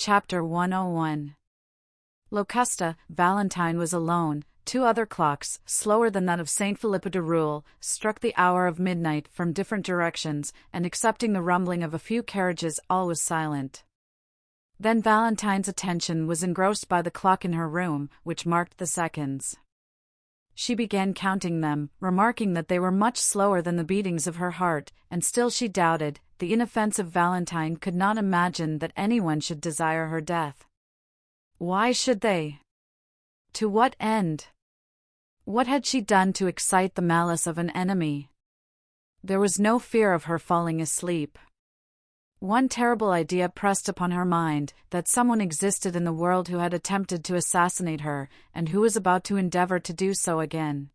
Chapter 101. Locusta, Valentine was alone. Two other clocks, slower than that of Saint Philippa de Roule, struck the hour of midnight from different directions, and excepting the rumbling of a few carriages, all was silent. Then Valentine's attention was engrossed by the clock in her room, which marked the seconds. She began counting them, remarking that they were much slower than the beatings of her heart, and still she doubted. The inoffensive Valentine could not imagine that anyone should desire her death. Why should they? To what end? What had she done to excite the malice of an enemy? There was no fear of her falling asleep. One terrible idea pressed upon her mind, that someone existed in the world who had attempted to assassinate her, and who was about to endeavor to do so again.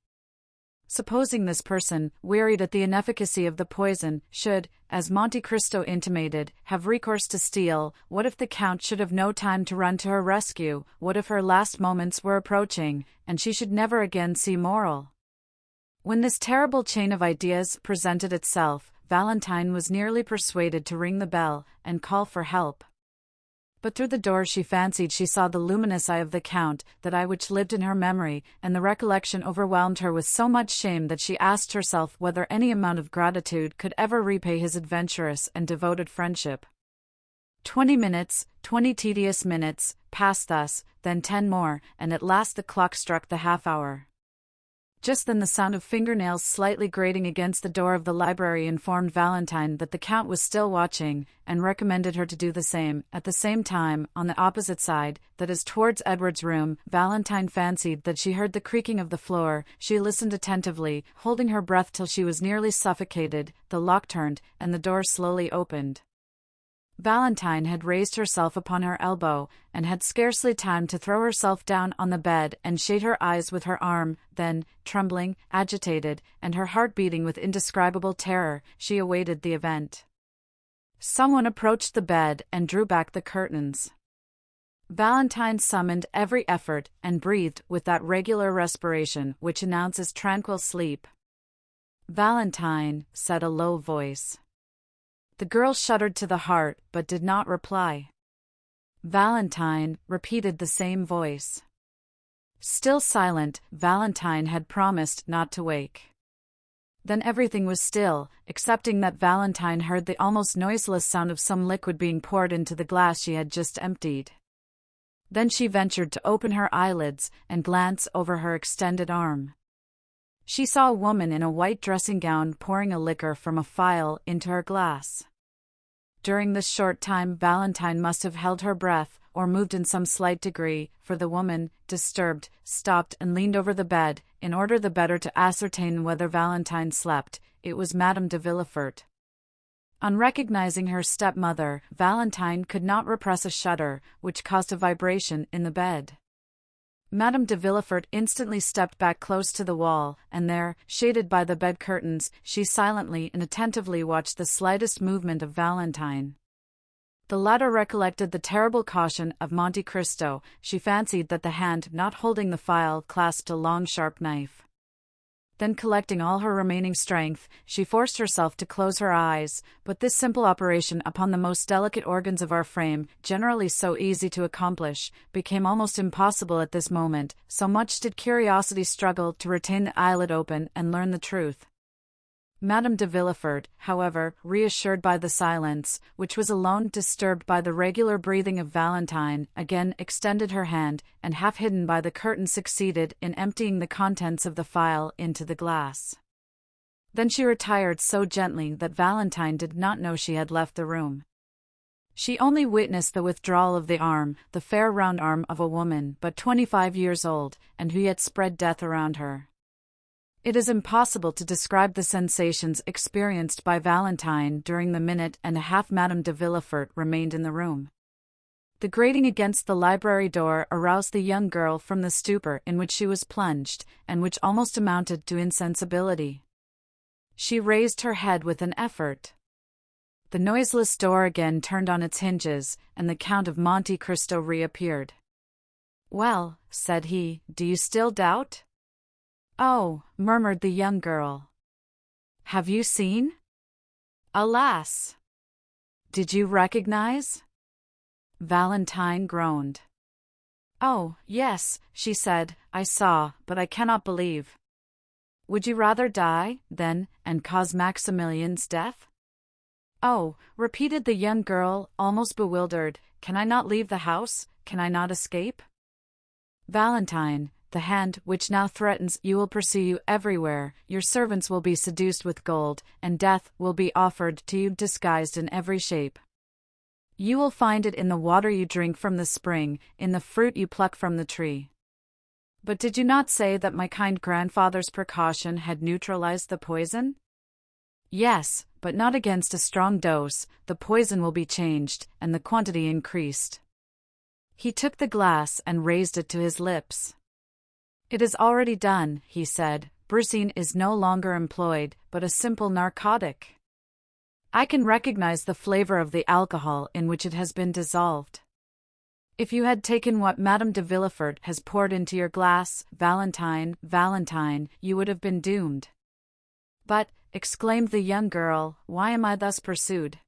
Supposing this person, wearied at the inefficacy of the poison, should, as Monte Cristo intimated, have recourse to steel, what if the Count should have no time to run to her rescue? What if her last moments were approaching, and she should never again see Morel? When this terrible chain of ideas presented itself, Valentine was nearly persuaded to ring the bell and call for help. But through the door she fancied she saw the luminous eye of the Count, that eye which lived in her memory, and the recollection overwhelmed her with so much shame that she asked herself whether any amount of gratitude could ever repay his adventurous and devoted friendship. 20 minutes, 20 tedious minutes, passed thus, then 10 more, and at last the clock struck the half-hour. Just then the sound of fingernails slightly grating against the door of the library informed Valentine that the Count was still watching, and recommended her to do the same. At the same time, on the opposite side, that is towards Edward's room, Valentine fancied that she heard the creaking of the floor. She listened attentively, holding her breath till she was nearly suffocated. The lock turned, and the door slowly opened. Valentine had raised herself upon her elbow, and had scarcely time to throw herself down on the bed and shade her eyes with her arm. Then, trembling, agitated, and her heart beating with indescribable terror, she awaited the event. Someone approached the bed and drew back the curtains. Valentine summoned every effort, and breathed with that regular respiration which announces tranquil sleep. "Valentine," said a low voice. The girl shuddered to the heart, but did not reply. "Valentine," repeated the same voice. Still silent, Valentine had promised not to wake. Then everything was still, excepting that Valentine heard the almost noiseless sound of some liquid being poured into the glass she had just emptied. Then she ventured to open her eyelids and glance over her extended arm. She saw a woman in a white dressing gown pouring a liquor from a phial into her glass. During this short time Valentine must have held her breath, or moved in some slight degree, for the woman, disturbed, stopped and leaned over the bed, in order the better to ascertain whether Valentine slept. It was Madame de Villefort. On recognizing her stepmother, Valentine could not repress a shudder, which caused a vibration in the bed. Madame de Villefort instantly stepped back close to the wall, and there, shaded by the bed curtains, she silently and attentively watched the slightest movement of Valentine. The latter recollected the terrible caution of Monte Cristo. She fancied that the hand not holding the phial clasped a long sharp knife. Then, collecting all her remaining strength, she forced herself to close her eyes, but this simple operation upon the most delicate organs of our frame, generally so easy to accomplish, became almost impossible at this moment, so much did curiosity struggle to retain the eyelid open and learn the truth. Madame de Villefort, however, reassured by the silence, which was alone disturbed by the regular breathing of Valentine, again extended her hand, and half hidden by the curtain succeeded in emptying the contents of the phial into the glass. Then she retired so gently that Valentine did not know she had left the room. She only witnessed the withdrawal of the arm, the fair round arm of a woman but 25 years old, and who yet spread death around her. It is impossible to describe the sensations experienced by Valentine during the minute and a half Madame de Villefort remained in the room. The grating against the library door aroused the young girl from the stupor in which she was plunged, and which almost amounted to insensibility. She raised her head with an effort. The noiseless door again turned on its hinges, and the Count of Monte Cristo reappeared. "Well," said he, "do you still doubt?" "Oh," murmured the young girl. "Have you seen?" "Alas!" "Did you recognize?" Valentine groaned. "Oh, yes," she said, "I saw, but I cannot believe." "Would you rather die, then, and cause Maximilian's death?" "Oh," repeated the young girl, almost bewildered, "can I not leave the house? Can I not escape?" "Valentine, the hand which now threatens you will pursue you everywhere, your servants will be seduced with gold, and death will be offered to you disguised in every shape. You will find it in the water you drink from the spring, in the fruit you pluck from the tree." "But did you not say that my kind grandfather's precaution had neutralized the poison?" "Yes, but not against a strong dose. The poison will be changed, and the quantity increased." He took the glass and raised it to his lips. "It is already done," he said. "Brucine is no longer employed, but a simple narcotic. I can recognize the flavor of the alcohol in which it has been dissolved. If you had taken what Madame de Villefort has poured into your glass, Valentine, you would have been doomed." "But," exclaimed the young girl, "why am I thus pursued?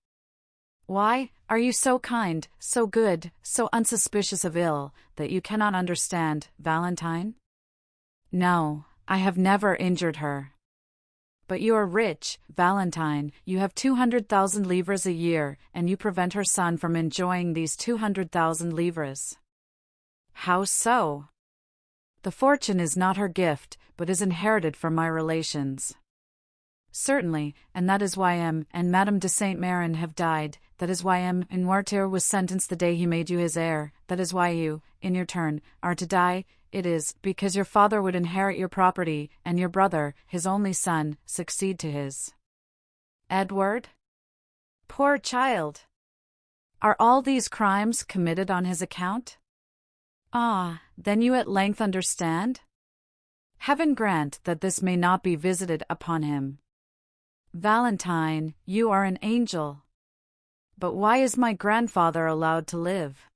Why, are you so kind, so good, so unsuspicious of ill, that you cannot understand, Valentine?" "No, I have never injured her." "But you are rich, Valentine, you have 200,000 livres a year, and you prevent her son from enjoying these 200,000 livres." "How so?" "The fortune is not her gift, but is inherited from my relations." "Certainly, and that is why M. and Madame de Saint-Méran have died, that is why M. and Noirtier was sentenced the day he made you his heir, that is why you, in your turn, are to die. It is because your father would inherit your property, and your brother, his only son, succeed to his." "Edward? Poor child! Are all these crimes committed on his account?" "Ah, then you at length understand? Heaven grant that this may not be visited upon him. Valentine, you are an angel. But why is my grandfather allowed to live?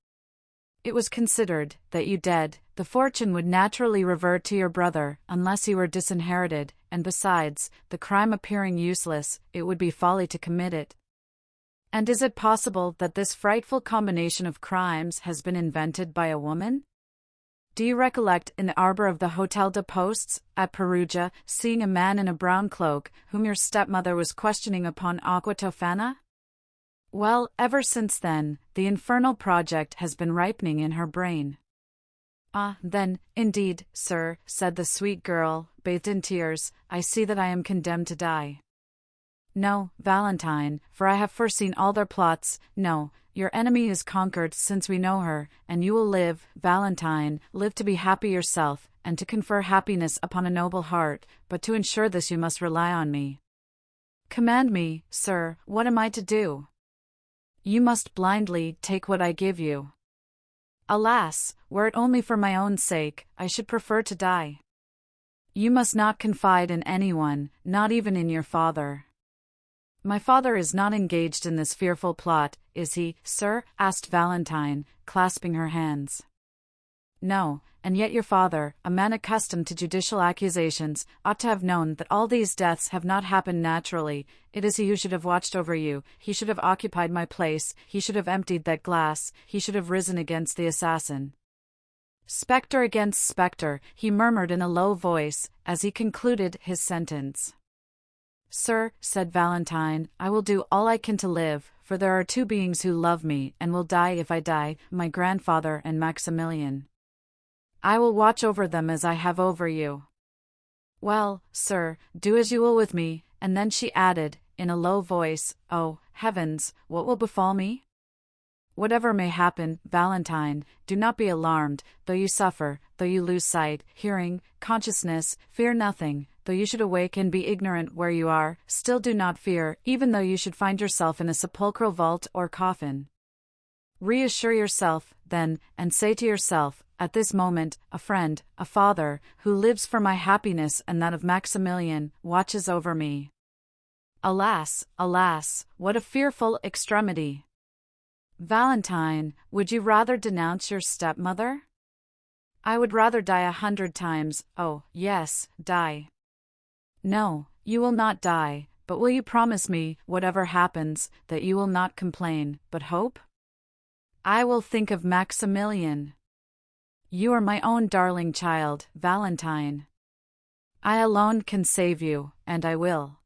It was considered that you dead, the fortune would naturally revert to your brother, unless he were disinherited, and besides, the crime appearing useless, it would be folly to commit it. And is it possible that this frightful combination of crimes has been invented by a woman? Do you recollect in the arbor of the Hotel de Postes, at Perugia, seeing a man in a brown cloak, whom your stepmother was questioning upon Aqua Tofana? Well, ever since then, the infernal project has been ripening in her brain." "Ah, then, indeed, sir," said the sweet girl, bathed in tears, "I see that I am condemned to die." "No, Valentine, for I have foreseen all their plots. No, your enemy is conquered since we know her, and you will live, Valentine, live to be happy yourself, and to confer happiness upon a noble heart, but to ensure this you must rely on me." "Command me, sir, what am I to do?" "You must blindly take what I give you." "Alas, were it only for my own sake, I should prefer to die." "You must not confide in anyone, not even in your father." "My father is not engaged in this fearful plot, is he, sir?" asked Valentine, clasping her hands. "No, and yet your father, a man accustomed to judicial accusations, ought to have known that all these deaths have not happened naturally. It is he who should have watched over you, he should have occupied my place, he should have emptied that glass, he should have risen against the assassin." "Spectre against spectre," he murmured in a low voice, as he concluded his sentence. "Sir," said Valentine, "I will do all I can to live, for there are two beings who love me, and will die if I die, my grandfather and Maximilian. I will watch over them as I have over you." "Well, sir, do as you will with me," and then she added, in a low voice, "Oh, heavens, what will befall me?" "Whatever may happen, Valentine, do not be alarmed, though you suffer, though you lose sight, hearing, consciousness, fear nothing. Though you should awake and be ignorant where you are, still do not fear, even though you should find yourself in a sepulchral vault or coffin. Reassure yourself, then, and say to yourself, at this moment, a friend, a father, who lives for my happiness and that of Maximilian, watches over me. Alas, alas, what a fearful extremity! Valentine, would you rather denounce your stepmother?" "I would rather die 100 times, oh, yes, die." "No, you will not die, but will you promise me, whatever happens, that you will not complain, but hope?" I will think of Maximilian. You are my own darling child, Valentine. I alone can save you, and I will.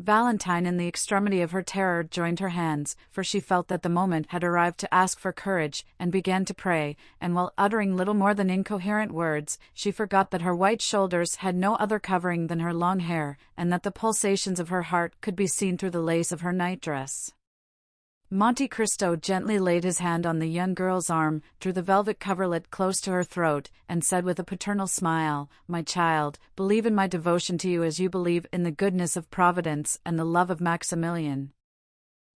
Valentine, in the extremity of her terror, joined her hands, for she felt that the moment had arrived to ask for courage, and began to pray, and while uttering little more than incoherent words, she forgot that her white shoulders had no other covering than her long hair, and that the pulsations of her heart could be seen through the lace of her nightdress. Monte Cristo gently laid his hand on the young girl's arm, drew the velvet coverlet close to her throat, and said with a paternal smile, "My child, believe in my devotion to you as you believe in the goodness of Providence and the love of Maximilian."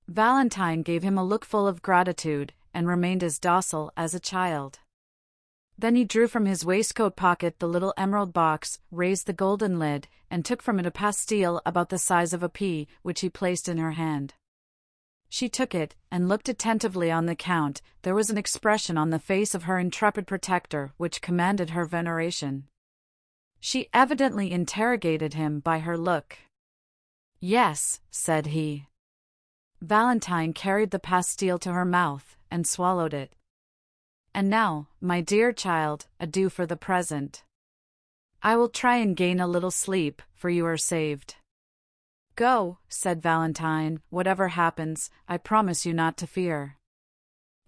Valentine gave him a look full of gratitude, and remained as docile as a child. Then he drew from his waistcoat pocket the little emerald box, raised the golden lid, and took from it a pastille about the size of a pea, which he placed in her hand. She took it, and looked attentively on the Count. There was an expression on the face of her intrepid protector which commanded her veneration. She evidently interrogated him by her look. "Yes," said he. Valentine carried the pastille to her mouth, and swallowed it. "And now, my dear child, adieu for the present. I will try and gain a little sleep, for you are saved." "Go," said Valentine, "whatever happens, I promise you not to fear."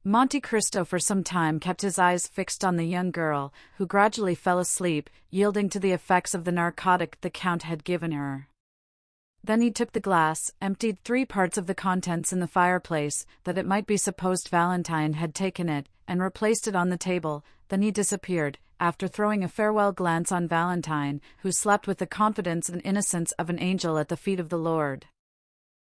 Monte Cristo for some time kept his eyes fixed on the young girl, who gradually fell asleep, yielding to the effects of the narcotic the Count had given her. Then he took the glass, emptied 3 parts of the contents in the fireplace, that it might be supposed Valentine had taken it, and replaced it on the table. Then he disappeared, after throwing a farewell glance on Valentine, who slept with the confidence and innocence of an angel at the feet of the Lord.